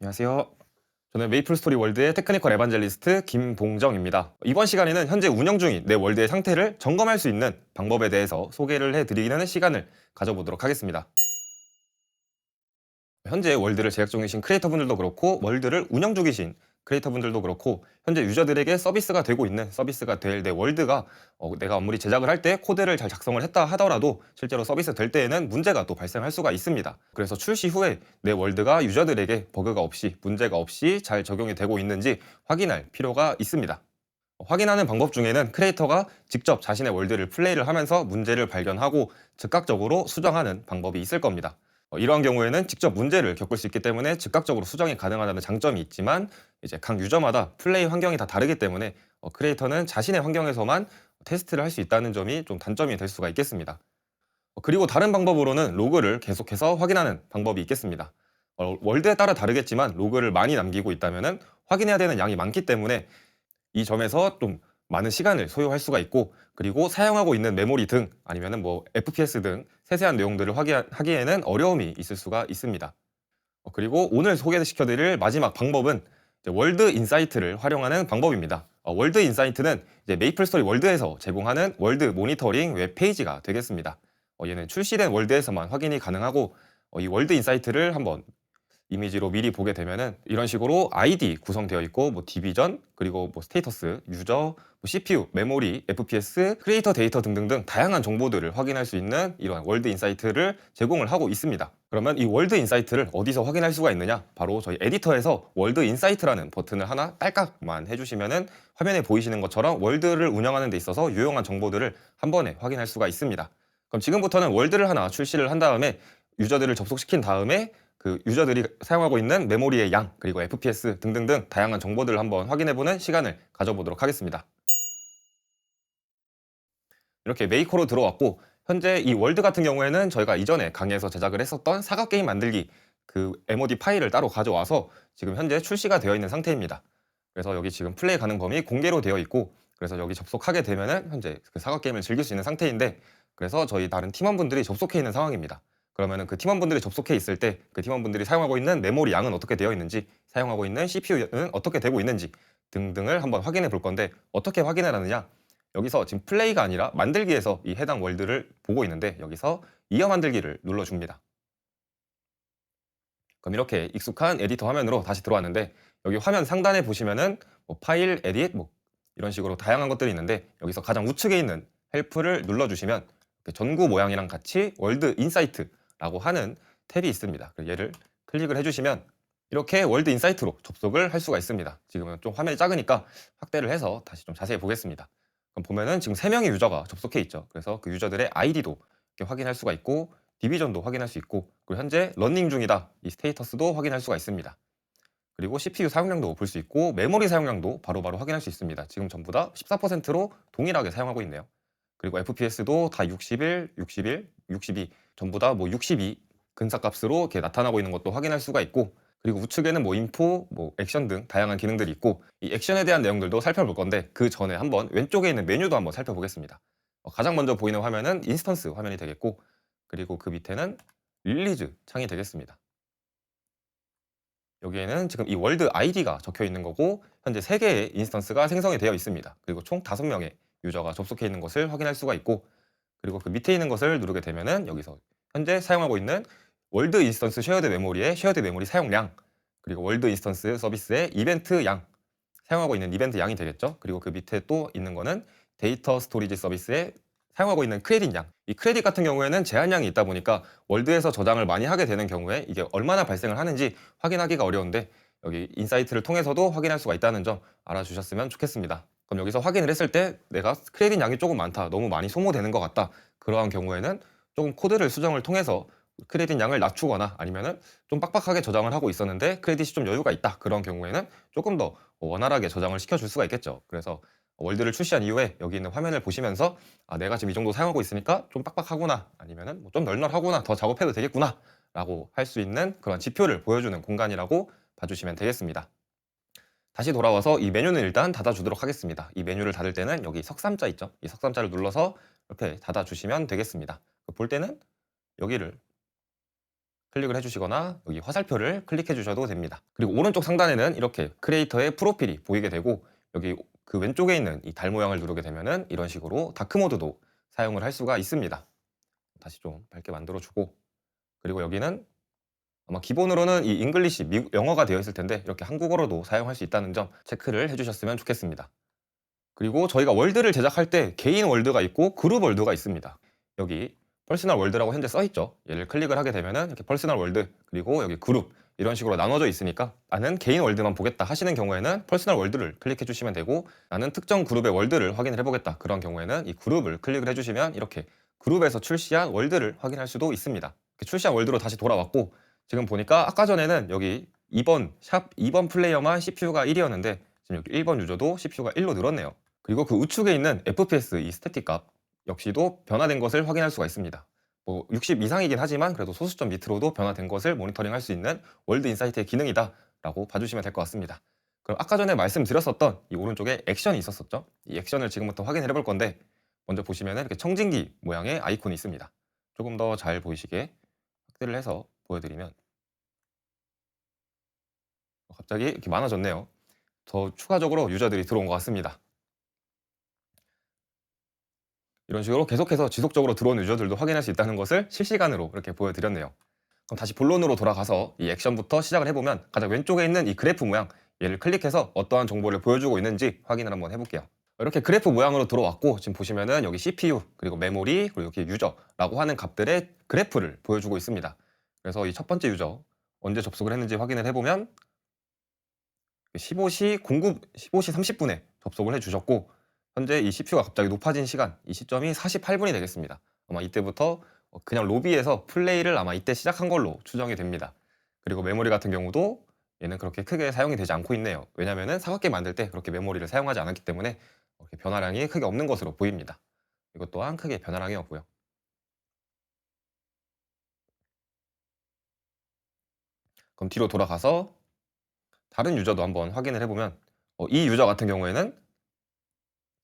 안녕하세요. 저는 메이플스토리 월드의 테크니컬 에반젤리스트 김봉정입니다. 이번 시간에는 현재 운영 중인 내 월드의 상태를 점검할 수 있는 방법에 대해서 소개를 해드리는 시간을 가져보도록 하겠습니다. 현재 월드를 제작 중이신 크리에이터분들도 그렇고 월드를 운영 중이신 크리에이터분들도 그렇고 현재 유저들에게 서비스가 되고 있는 서비스가 될 내 월드가 내가 아무리 제작을 할 때 코드를 잘 작성을 했다 하더라도 실제로 서비스 될 때에는 문제가 또 발생할 수가 있습니다. 그래서 출시 후에 내 월드가 유저들에게 버그가 없이 문제가 없이 잘 적용이 되고 있는지 확인할 필요가 있습니다. 확인하는 방법 중에는 크리에이터가 직접 자신의 월드를 플레이를 하면서 문제를 발견하고 즉각적으로 수정하는 방법이 있을 겁니다. 이러한 경우에는 직접 문제를 겪을 수 있기 때문에 즉각적으로 수정이 가능하다는 장점이 있지만 이제 각 유저마다 플레이 환경이 다 다르기 때문에 크리에이터는 자신의 환경에서만 테스트를 할 수 있다는 점이 좀 단점이 될 수가 있겠습니다. 그리고 다른 방법으로는 로그를 계속해서 확인하는 방법이 있겠습니다. 월드에 따라 다르겠지만 로그를 많이 남기고 있다면 확인해야 되는 양이 많기 때문에 이 점에서 좀 많은 시간을 소요할 수가 있고, 그리고 사용하고 있는 메모리 등 아니면은 뭐 FPS 등 세세한 내용들을 하기에는 어려움이 있을 수가 있습니다. 그리고 오늘 소개시켜드릴 마지막 방법은 이제 월드 인사이트를 활용하는 방법입니다. 월드 인사이트는 이제 메이플스토리 월드에서 제공하는 월드 모니터링 웹페이지가 되겠습니다. 얘는 출시된 월드에서만 확인이 가능하고, 이 월드 인사이트를 한번 이미지로 미리 보게 되면은 이런 식으로 아이디 구성되어 있고, 뭐 디비전, 그리고 뭐 스테이터스, 유저, 뭐 CPU, 메모리, FPS, 크리에이터 데이터 등등등 다양한 정보들을 확인할 수 있는 이런 월드 인사이트를 제공을 하고 있습니다. 그러면 이 월드 인사이트를 어디서 확인할 수가 있느냐? 바로 저희 에디터에서 월드 인사이트라는 버튼을 하나 딸깍만 해주시면은 화면에 보이시는 것처럼 월드를 운영하는 데 있어서 유용한 정보들을 한 번에 확인할 수가 있습니다. 그럼 지금부터는 월드를 하나 출시를 한 다음에 유저들을 접속시킨 다음에 그 유저들이 사용하고 있는 메모리의 양, 그리고 FPS 등등등 다양한 정보들을 한번 확인해보는 시간을 가져보도록 하겠습니다. 이렇게 메이커로 들어왔고, 현재 이 월드 같은 경우에는 저희가 이전에 강의에서 제작을 했었던 사각 게임 만들기 그 MOD 파일을 따로 가져와서 지금 현재 출시가 되어 있는 상태입니다. 그래서 여기 지금 플레이 가능 범위 공개로 되어 있고, 그래서 여기 접속하게 되면은 현재 그 사각 게임을 즐길 수 있는 상태인데, 그래서 저희 다른 팀원분들이 접속해 있는 상황입니다. 그러면은 그 팀원분들이 접속해 있을 때 그 팀원분들이 사용하고 있는 메모리 양은 어떻게 되어 있는지, 사용하고 있는 CPU는 어떻게 되고 있는지 등등을 한번 확인해 볼 건데, 어떻게 확인을 하느냐? 여기서 지금 플레이가 아니라 만들기에서 이 해당 월드를 보고 있는데, 여기서 이어 만들기를 눌러줍니다. 그럼 이렇게 익숙한 에디터 화면으로 다시 들어왔는데, 여기 화면 상단에 보시면은 뭐 파일, 에딧, 뭐 이런 식으로 다양한 것들이 있는데, 여기서 가장 우측에 있는 헬프를 눌러주시면 이렇게 전구 모양이랑 같이 월드 인사이트라고 하는 탭이 있습니다. 얘를 클릭을 해주시면 이렇게 월드 인사이트로 접속을 할 수가 있습니다. 지금은 좀 화면이 작으니까 확대를 해서 다시 좀 자세히 보겠습니다. 그럼 보면은 지금 3명의 유저가 접속해 있죠. 그래서 그 유저들의 아이디도 이렇게 확인할 수가 있고, 디비전도 확인할 수 있고, 그리고 현재 러닝 중이다 이 스테이터스도 확인할 수가 있습니다. 그리고 CPU 사용량도 볼 수 있고, 메모리 사용량도 바로바로 확인할 수 있습니다. 지금 전부 다 14%로 동일하게 사용하고 있네요. 그리고 FPS도 다 61, 61, 62 전부 다 뭐 62 근사값으로 이렇게 나타나고 있는 것도 확인할 수가 있고, 그리고 우측에는 뭐 인포, 뭐 액션 등 다양한 기능들이 있고, 이 액션에 대한 내용들도 살펴볼 건데 그 전에 한번 왼쪽에 있는 메뉴도 한번 살펴보겠습니다. 가장 먼저 보이는 화면은 인스턴스 화면이 되겠고, 그리고 그 밑에는 릴리즈 창이 되겠습니다. 여기에는 지금 이 월드 아이디가 적혀 있는 거고, 현재 3개의 인스턴스가 생성이 되어 있습니다. 그리고 총 5명의 유저가 접속해 있는 것을 확인할 수가 있고, 그리고 그 밑에 있는 것을 누르게 되면은 여기서 현재 사용하고 있는 월드 인스턴스 쉐어드 메모리의 쉐어드 메모리 사용량, 그리고 월드 인스턴스 서비스의 이벤트 양, 사용하고 있는 이벤트 양이 되겠죠. 그리고 그 밑에 또 있는 거는 데이터 스토리지 서비스에 사용하고 있는 크레딧 양. 이 크레딧 같은 경우에는 제한량이 있다 보니까 월드에서 저장을 많이 하게 되는 경우에 이게 얼마나 발생을 하는지 확인하기가 어려운데, 여기 인사이트를 통해서도 확인할 수가 있다는 점 알아주셨으면 좋겠습니다. 그럼 여기서 확인을 했을 때 내가 크레딧 양이 조금 많다, 너무 많이 소모되는 것 같다, 그러한 경우에는 조금 코드를 수정을 통해서 크레딧 양을 낮추거나, 아니면은 좀 빡빡하게 저장을 하고 있었는데 크레딧이 좀 여유가 있다, 그런 경우에는 조금 더 원활하게 저장을 시켜줄 수가 있겠죠. 그래서 월드를 출시한 이후에 여기 있는 화면을 보시면서 내가 지금 이 정도 사용하고 있으니까 좀 빡빡하구나, 아니면은 뭐좀 널널하구나, 더 작업해도 되겠구나 라고 할 수 있는 그런 지표를 보여주는 공간이라고 봐주시면 되겠습니다. 다시 돌아와서 이 메뉴는 일단 닫아주도록 하겠습니다. 이 메뉴를 닫을 때는 여기 석삼자 있죠? 이 석삼자를 눌러서 이렇게 닫아주시면 되겠습니다. 볼 때는 여기를 클릭을 해주시거나 여기 화살표를 클릭해 주셔도 됩니다. 그리고 오른쪽 상단에는 이렇게 크리에이터의 프로필이 보이게 되고 여기 그 왼쪽에 있는 이 달 모양을 누르게 되면은 이런 식으로 다크 모드도 사용을 할 수가 있습니다. 다시 좀 밝게 만들어 주고 그리고 여기는 아마 기본으로는 이 잉글리시 미국 영어가 되어 있을 텐데 이렇게 한국어로도 사용할 수 있다는 점 체크를 해주셨으면 좋겠습니다. 그리고 저희가 월드를 제작할 때 개인 월드가 있고 그룹 월드가 있습니다. 여기 퍼스널 월드라고 현재 써 있죠. 얘를 클릭을 하게 되면은 이렇게 퍼스널 월드 그리고 여기 그룹 이런 식으로 나눠져 있으니까 나는 개인 월드만 보겠다 하시는 경우에는 퍼스널 월드를 클릭해 주시면 되고 나는 특정 그룹의 월드를 확인을 해보겠다 그런 경우에는 이 그룹을 클릭을 해주시면 이렇게 그룹에서 출시한 월드를 확인할 수도 있습니다. 이렇게 출시한 월드로 다시 돌아왔고 지금 보니까 아까 전에는 여기 2번 플레이어만 CPU가 1이었는데 지금 여기 1번 유저도 CPU가 1로 늘었네요. 그리고 그 우측에 있는 FPS 이 스태틱 값 역시도 변화된 것을 확인할 수가 있습니다. 뭐 60 이상이긴 하지만 그래도 소수점 밑으로도 변화된 것을 모니터링할 수 있는 월드 인사이트의 기능이다라고 봐주시면 될 것 같습니다. 그럼 아까 전에 말씀드렸었던 이 오른쪽에 액션이 있었었죠. 이 액션을 지금부터 확인해 볼 건데 먼저 보시면 이렇게 청진기 모양의 아이콘이 있습니다. 조금 더 잘 보이시게 확대를 해서 보여드리면 갑자기 이렇게 많아졌네요. 더 추가적으로 유저들이 들어온 것 같습니다. 이런 식으로 계속해서 지속적으로 들어오는 유저들도 확인할 수 있다는 것을 실시간으로 이렇게 보여드렸네요. 그럼 다시 본론으로 돌아가서 이 액션부터 시작을 해보면 가장 왼쪽에 있는 이 그래프 모양 얘를 클릭해서 어떠한 정보를 보여주고 있는지 확인을 한번 해볼게요. 이렇게 그래프 모양으로 들어왔고 지금 보시면은 여기 CPU 그리고 메모리 그리고 여기 유저라고 하는 값들의 그래프를 보여주고 있습니다. 그래서 이 첫 번째 유저 언제 접속을 했는지 확인을 해보면 15시 30분에 접속을 해주셨고 현재 이 CPU가 갑자기 높아진 시간 이 시점이 48분이 되겠습니다. 아마 이때부터 그냥 로비에서 플레이를 아마 이때 시작한 걸로 추정이 됩니다. 그리고 메모리 같은 경우도 얘는 그렇게 크게 사용이 되지 않고 있네요. 왜냐면은 사각게 만들 때 그렇게 메모리를 사용하지 않았기 때문에 이렇게 변화량이 크게 없는 것으로 보입니다. 이것 또한 크게 변화량이 없고요. 그럼 뒤로 돌아가서 다른 유저도 한번 확인을 해보면 이 유저 같은 경우에는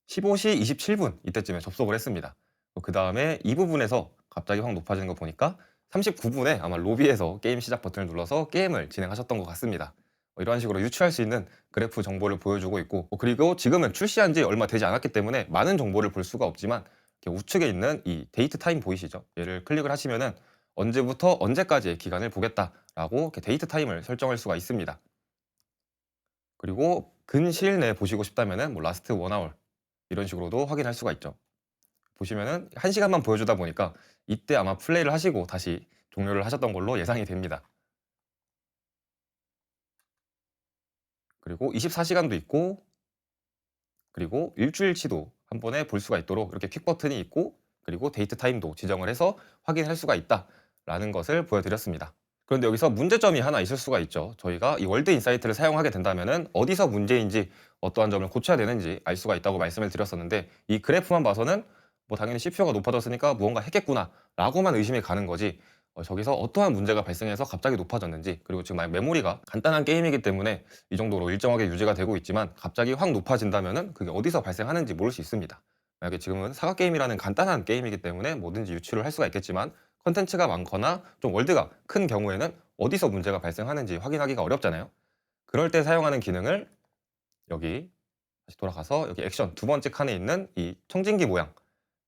15시 27분 이때쯤에 접속을 했습니다. 그 다음에 이 부분에서 갑자기 확 높아지는 거 보니까 39분에 아마 로비에서 게임 시작 버튼을 눌러서 게임을 진행하셨던 것 같습니다. 이런 식으로 유추할 수 있는 그래프 정보를 보여주고 있고 그리고 지금은 출시한 지 얼마 되지 않았기 때문에 많은 정보를 볼 수가 없지만 이렇게 우측에 있는 이 데이트 타임 보이시죠? 얘를 클릭을 하시면은 언제부터 언제까지의 기간을 보겠다라고 이렇게 데이트 타임을 설정할 수가 있습니다. 그리고 근시일 내에 보시고 싶다면은 뭐 라스트 원아워 이런 식으로도 확인할 수가 있죠. 보시면은 1시간만 보여주다 보니까 이때 아마 플레이를 하시고 다시 종료를 하셨던 걸로 예상이 됩니다. 그리고 24시간도 있고 그리고 일주일치도 한 번에 볼 수가 있도록 이렇게 퀵 버튼이 있고 그리고 데이트 타임도 지정을 해서 확인할 수가 있다라는 것을 보여드렸습니다. 그런데 여기서 문제점이 하나 있을 수가 있죠. 저희가 이 월드 인사이트를 사용하게 된다면은 어디서 문제인지 어떠한 점을 고쳐야 되는지 알 수가 있다고 말씀을 드렸었는데 이 그래프만 봐서는 뭐 당연히 CPU가 높아졌으니까 무언가 했겠구나 라고만 의심이 가는 거지 저기서 어떠한 문제가 발생해서 갑자기 높아졌는지 그리고 지금 만약 메모리가 간단한 게임이기 때문에 이 정도로 일정하게 유지가 되고 있지만 갑자기 확 높아진다면은 그게 어디서 발생하는지 모를 수 있습니다. 만약에 지금은 사각 게임이라는 간단한 게임이기 때문에 뭐든지 유추를 할 수가 있겠지만 컨텐츠가 많거나 좀 월드가 큰 경우에는 어디서 문제가 발생하는지 확인하기가 어렵잖아요. 그럴 때 사용하는 기능을 여기 다시 돌아가서 여기 액션 두 번째 칸에 있는 이 청진기 모양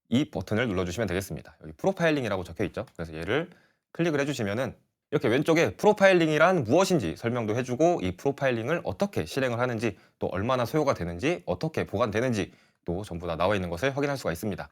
이 버튼을 눌러주시면 되겠습니다. 여기 프로파일링이라고 적혀 있죠. 그래서 얘를 클릭을 해주시면은 이렇게 왼쪽에 프로파일링이란 무엇인지 설명도 해주고 이 프로파일링을 어떻게 실행을 하는지 또 얼마나 소요가 되는지 어떻게 보관되는지 또 전부 다 나와 있는 것을 확인할 수가 있습니다.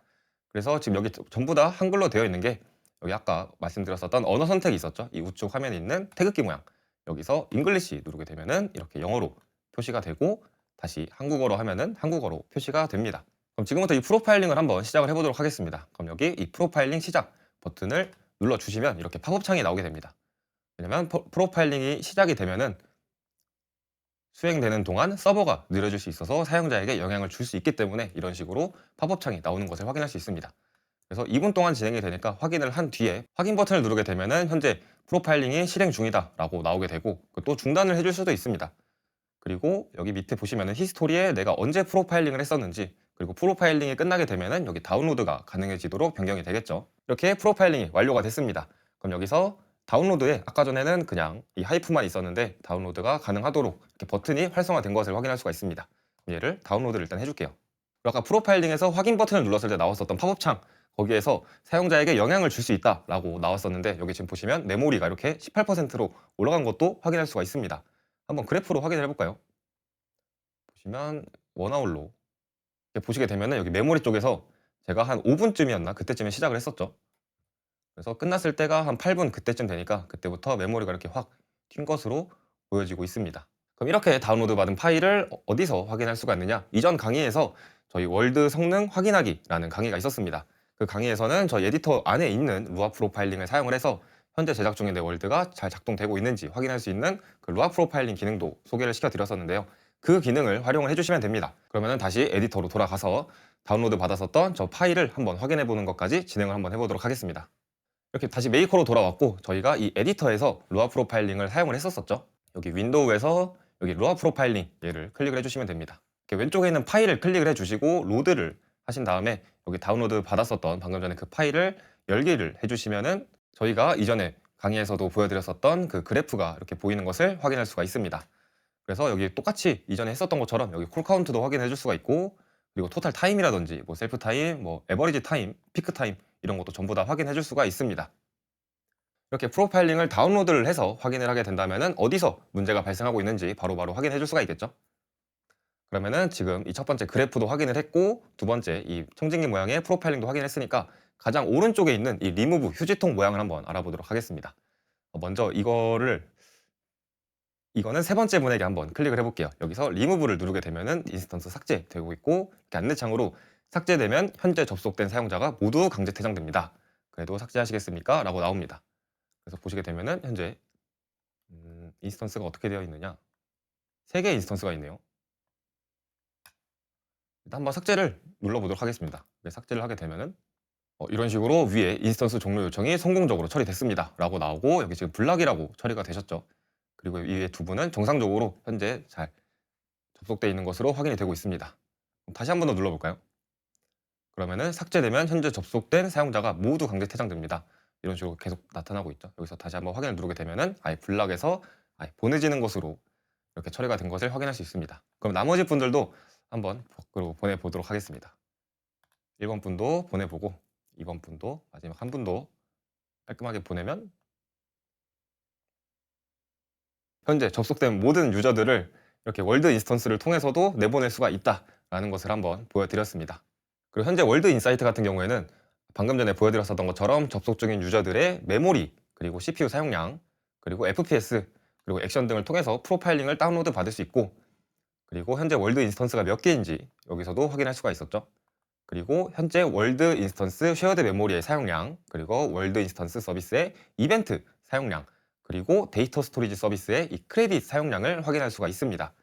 그래서 지금 여기 전부 다 한글로 되어 있는 게 여기 아까 말씀드렸었던 언어 선택이 있었죠. 이 우측 화면에 있는 태극기 모양 여기서 잉글리시 누르게 되면은 이렇게 영어로 표시가 되고 다시 한국어로 하면은 한국어로 표시가 됩니다. 그럼 지금부터 이 프로파일링을 한번 시작을 해보도록 하겠습니다. 그럼 여기 이 프로파일링 시작 버튼을 눌러주시면 이렇게 팝업 창이 나오게 됩니다. 왜냐면 프로파일링이 시작이 되면은 수행되는 동안 서버가 느려질 수 있어서 사용자에게 영향을 줄 수 있기 때문에 이런 식으로 팝업 창이 나오는 것을 확인할 수 있습니다. 그래서 2분 동안 진행이 되니까 확인을 한 뒤에 확인 버튼을 누르게 되면은 현재 프로파일링이 실행 중이다 라고 나오게 되고 또 중단을 해줄 수도 있습니다. 그리고 여기 밑에 보시면은 히스토리에 내가 언제 프로파일링을 했었는지 그리고 프로파일링이 끝나게 되면은 여기 다운로드가 가능해지도록 변경이 되겠죠. 이렇게 프로파일링이 완료가 됐습니다. 그럼 여기서 다운로드에 아까 전에는 그냥 이 하이프만 있었는데 다운로드가 가능하도록 이렇게 버튼이 활성화된 것을 확인할 수가 있습니다. 얘를 다운로드를 일단 해줄게요. 그리고 아까 프로파일링에서 확인 버튼을 눌렀을 때 나왔었던 팝업 창, 거기에서 사용자에게 영향을 줄 수 있다라고 나왔었는데 여기 지금 보시면 메모리가 이렇게 18%로 올라간 것도 확인할 수가 있습니다. 한번 그래프로 확인을 해볼까요? 보시면 원아웃로 이렇게 보시게 되면은 여기 메모리 쪽에서 제가 한 5분쯤이었나 그때쯤에 시작을 했었죠. 그래서 끝났을 때가 한 8분 그때쯤 되니까 그때부터 메모리가 이렇게 확 튄 것으로 보여지고 있습니다. 그럼 이렇게 다운로드 받은 파일을 어디서 확인할 수가 있느냐? 이전 강의에서 저희 월드 성능 확인하기라는 강의가 있었습니다. 그 강의에서는 저희 에디터 안에 있는 루아 프로파일링을 사용을 해서 현재 제작 중인 내 월드가 잘 작동되고 있는지 확인할 수 있는 그 루아 프로파일링 기능도 소개를 시켜드렸었는데요. 그 기능을 활용을 해주시면 됩니다. 그러면 다시 에디터로 돌아가서 다운로드 받았었던 저 파일을 한번 확인해 보는 것까지 진행을 한번 해보도록 하겠습니다. 이렇게 다시 메이커로 돌아왔고 저희가 이 에디터에서 루아 프로파일링을 사용을 했었었죠. 여기 윈도우에서 여기 루아 프로파일링 얘를 클릭을 해주시면 됩니다. 이렇게 왼쪽에 있는 파일을 클릭을 해주시고 로드를 하신 다음에 여기 다운로드 받았었던 방금 전에 그 파일을 열기를 해주시면은 저희가 이전에 강의에서도 보여드렸었던 그 그래프가 이렇게 보이는 것을 확인할 수가 있습니다. 그래서 여기 똑같이 이전에 했었던 것처럼 여기 콜 카운트도 확인해 줄 수가 있고 그리고 토탈 타임이라든지 뭐 셀프 타임, 뭐 에버리지 타임, 피크 타임 이런 것도 전부 다 확인해 줄 수가 있습니다. 이렇게 프로파일링을 다운로드를 해서 확인을 하게 된다면 어디서 문제가 발생하고 있는지 바로바로 확인해 줄 수가 있겠죠. 그러면은 지금 이 첫 번째 그래프도 확인을 했고 두 번째 이 청진기 모양의 프로파일링도 확인했으니까 가장 오른쪽에 있는 이 리무브 휴지통 모양을 한번 알아보도록 하겠습니다. 먼저 이거는 세 번째 문에게 한번 클릭을 해볼게요. 여기서 리무브를 누르게 되면은 인스턴스 삭제되고 있고 이렇게 안내창으로 삭제되면 현재 접속된 사용자가 모두 강제 퇴장됩니다. 그래도 삭제하시겠습니까? 라고 나옵니다. 그래서 보시게 되면은 현재 인스턴스가 어떻게 되어 있느냐? 3개의 인스턴스가 있네요. 일단 한번 삭제를 눌러보도록 하겠습니다. 삭제를 하게 되면은 이런 식으로 위에 인스턴스 종료 요청이 성공적으로 처리됐습니다. 라고 나오고 여기 지금 블락이라고 처리가 되셨죠. 그리고 위에 두 분은 정상적으로 현재 잘 접속되어 있는 것으로 확인이 되고 있습니다. 다시 한 번 더 눌러볼까요? 그러면은 삭제되면 현재 접속된 사용자가 모두 강제 퇴장됩니다. 이런 식으로 계속 나타나고 있죠. 여기서 다시 한번 확인을 누르게 되면은 아예 블락에서 아예 보내지는 것으로 이렇게 처리가 된 것을 확인할 수 있습니다. 그럼 나머지 분들도 한번 밖으로 보내보도록 하겠습니다. 1번 분도 보내보고 2번 분도 마지막 한 분도 깔끔하게 보내면 현재 접속된 모든 유저들을 이렇게 월드 인스턴스를 통해서도 내보낼 수가 있다라는 것을 한번 보여드렸습니다. 그리고 현재 월드 인사이트 같은 경우에는 방금 전에 보여드렸었던 것처럼 접속 중인 유저들의 메모리, 그리고 CPU 사용량, 그리고 FPS, 그리고 액션 등을 통해서 프로파일링을 다운로드 받을 수 있고 그리고 현재 월드 인스턴스가 몇 개인지 여기서도 확인할 수가 있었죠. 그리고 현재 월드 인스턴스 쉐어드 메모리의 사용량, 그리고 월드 인스턴스 서비스의 이벤트 사용량, 그리고 데이터 스토리지 서비스의 이 크레딧 사용량을 확인할 수가 있습니다.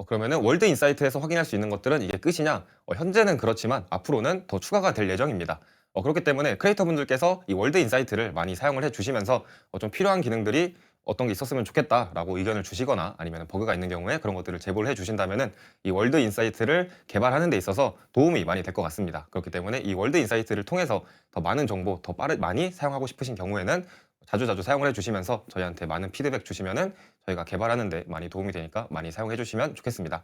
그러면은 월드 인사이트에서 확인할 수 있는 것들은 이게 끝이냐? 현재는 그렇지만 앞으로는 더 추가가 될 예정입니다. 그렇기 때문에 크리에이터 분들께서 이 월드 인사이트를 많이 사용을 해 주시면서 좀 필요한 기능들이 어떤 게 있었으면 좋겠다라고 의견을 주시거나 아니면 버그가 있는 경우에 그런 것들을 제보를 해 주신다면은 이 월드 인사이트를 개발하는 데 있어서 도움이 많이 될 것 같습니다. 그렇기 때문에 이 월드 인사이트를 통해서 더 많은 정보, 더 많이 사용하고 싶으신 경우에는 자주자주 사용을 해 주시면서 저희한테 많은 피드백 주시면은 저희가 개발하는 데 많이 도움이 되니까 많이 사용해 주시면 좋겠습니다.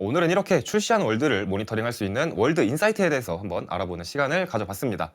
오늘은 이렇게 출시한 월드를 모니터링할 수 있는 월드 인사이트에 대해서 한번 알아보는 시간을 가져봤습니다.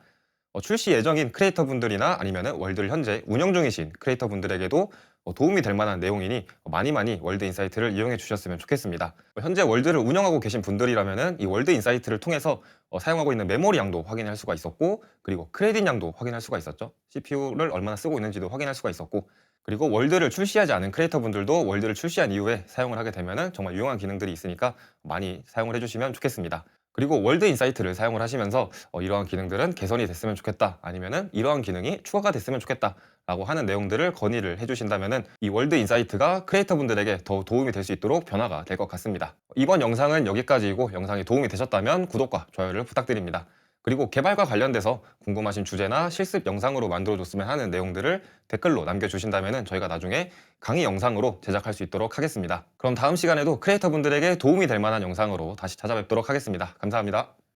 출시 예정인 크리에이터 분들이나 아니면 월드를 현재 운영 중이신 크리에이터 분들에게도 도움이 될 만한 내용이니 많이 월드 인사이트를 이용해 주셨으면 좋겠습니다. 현재 월드를 운영하고 계신 분들이라면 이 월드 인사이트를 통해서 사용하고 있는 메모리 양도 확인할 수가 있었고 그리고 크레딧 양도 확인할 수가 있었죠. CPU를 얼마나 쓰고 있는지도 확인할 수가 있었고 그리고 월드를 출시하지 않은 크리에이터 분들도 월드를 출시한 이후에 사용을 하게 되면 정말 유용한 기능들이 있으니까 많이 사용을 해주시면 좋겠습니다. 그리고 월드 인사이트를 사용을 하시면서 이러한 기능들은 개선이 됐으면 좋겠다 아니면은 이러한 기능이 추가가 됐으면 좋겠다 라고 하는 내용들을 건의를 해주신다면은 이 월드 인사이트가 크리에이터 분들에게 더 도움이 될 수 있도록 변화가 될 것 같습니다. 이번 영상은 여기까지이고 영상이 도움이 되셨다면 구독과 좋아요를 부탁드립니다. 그리고 개발과 관련돼서 궁금하신 주제나 실습 영상으로 만들어줬으면 하는 내용들을 댓글로 남겨주신다면 저희가 나중에 강의 영상으로 제작할 수 있도록 하겠습니다. 그럼 다음 시간에도 크리에이터 분들에게 도움이 될 만한 영상으로 다시 찾아뵙도록 하겠습니다. 감사합니다.